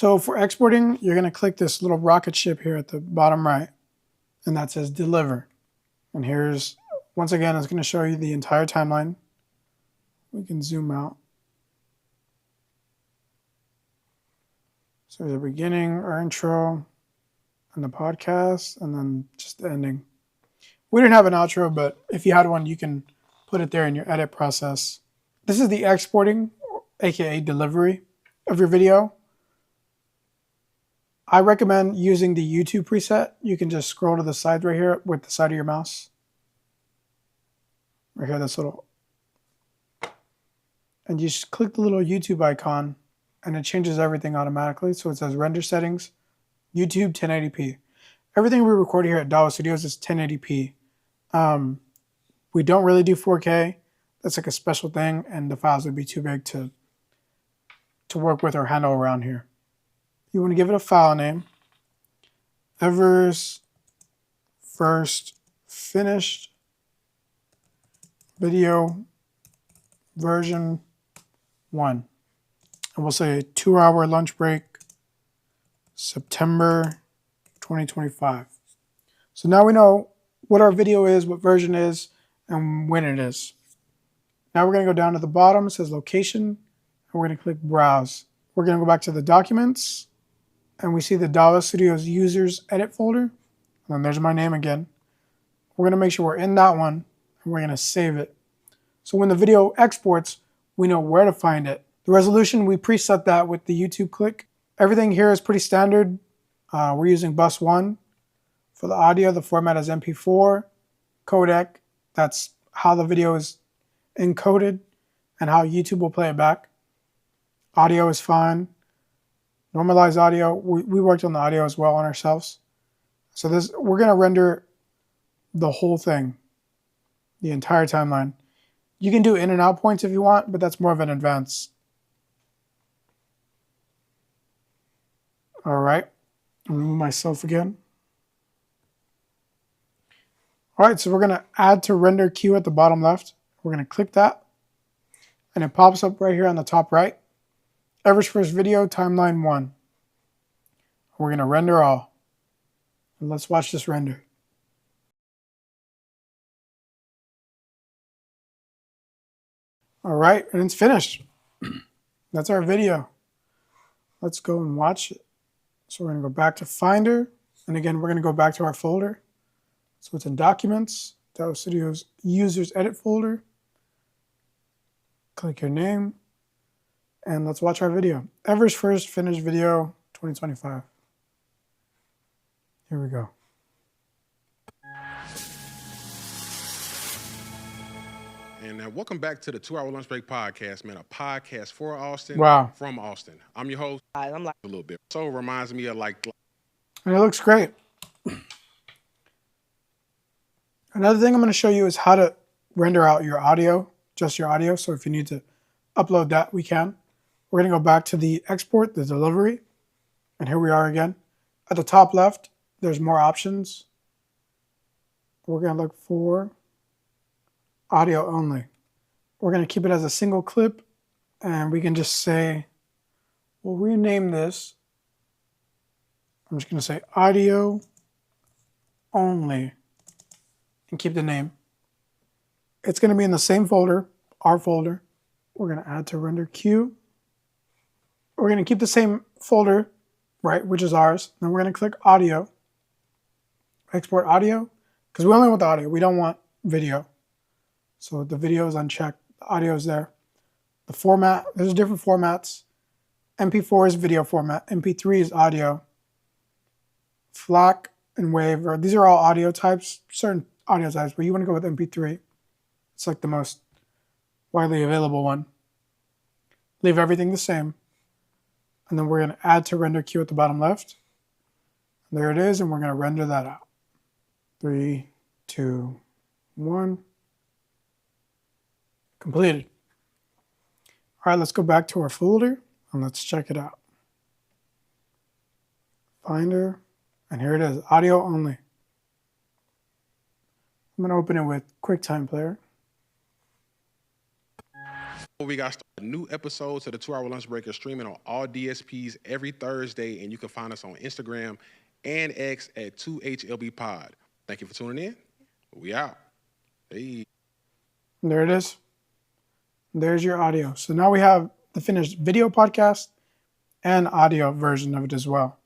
So for exporting, you're going to click this little rocket ship here at the bottom right, and that says deliver. And here's, once again, it's going to show you the entire timeline. We can zoom out. So the beginning, our intro, and the podcast, and then just the ending. We didn't have an outro, but if you had one, you can put it there in your edit process. This is the exporting, aka delivery, of your video. I recommend using the YouTube preset. You can just scroll to the side right here with the side of your mouse. Right here, this little. And you just click the little YouTube icon and it changes everything automatically. So it says render settings, YouTube 1080p. Everything we record here at DAWA Studios is 1080p. We don't really do 4K. That's like a special thing, and the files would be too big to work with or handle around here. You want to give it a file name. Ever's first finished video version 1. And we'll say 2-hour lunch break, September 2025. So now we know what our video is, what version is, and when it is. Now we're going to go down to the bottom. It says location, and we're going to click browse. We're going to go back to the documents, and we see the DAWA Studios users edit folder. And there's my name again. We're going to make sure we're in that one, and we're going to save it. So when the video exports, we know where to find it. The resolution, we preset that with the YouTube click. Everything here is pretty standard. We're using bus 1. For the audio, the format is MP4. Codec, that's how the video is encoded and how YouTube will play it back. Audio is fine. Normalized audio, we worked on the audio as well on ourselves. So we're going to render the whole thing, the entire timeline. You can do in and out points if you want, but that's more of an advance. All right, I'll remove myself again. All right, so we're going to add to render queue at the bottom left. We're going to click that, and it pops up right here on the top right. Ever's first video, timeline 1. We're going to render all. And let's watch this render. All right, and it's finished. That's our video. Let's go and watch it. So we're going to go back to Finder. And again, we're going to go back to our folder. So it's in Documents, DAWA Studios Users Edit folder. Click your name. And let's watch our video. Ever's first finished video 2025. Here we go. And welcome back to the 2-Hour Lunch Break podcast, man. A podcast for Austin, from Austin. I'm your host. I'm like a little bit. So it reminds me of like. And it looks great. Another thing I'm going to show you is how to render out your audio, just your audio. So if you need to upload that, we can. We're going to go back to the export, the delivery. And here we are again. At the top left, there's more options. We're going to look for audio only. We're going to keep it as a single clip, and we can just say, we'll rename this. I'm just going to say audio only and keep the name. It's going to be in the same folder, our folder. We're going to add to render queue. We're going to keep the same folder, right, which is ours. Then we're going to click audio, export audio, because we only want the audio. We don't want video. So the video is unchecked, the audio is there. The format, there's different formats. MP4 is video format, MP3 is audio. FLAC and WAV, these are all audio types, certain audio types, but you want to go with MP3. It's like the most widely available one. Leave everything the same. And then we're going to add to render queue at the bottom left. And there it is, and we're going to render that out. 3, 2, 1. Completed. All right, let's go back to our folder and let's check it out. Finder, and here it is, audio only. I'm going to open it with QuickTime Player. We got new episodes of the 2 Hour Lunch Break are streaming on all DSPs every Thursday, and you can find us on Instagram and X at 2HLB Pod. Thank you for tuning in. We out. Hey. There it is. There's your audio. So now we have the finished video podcast and audio version of it as well.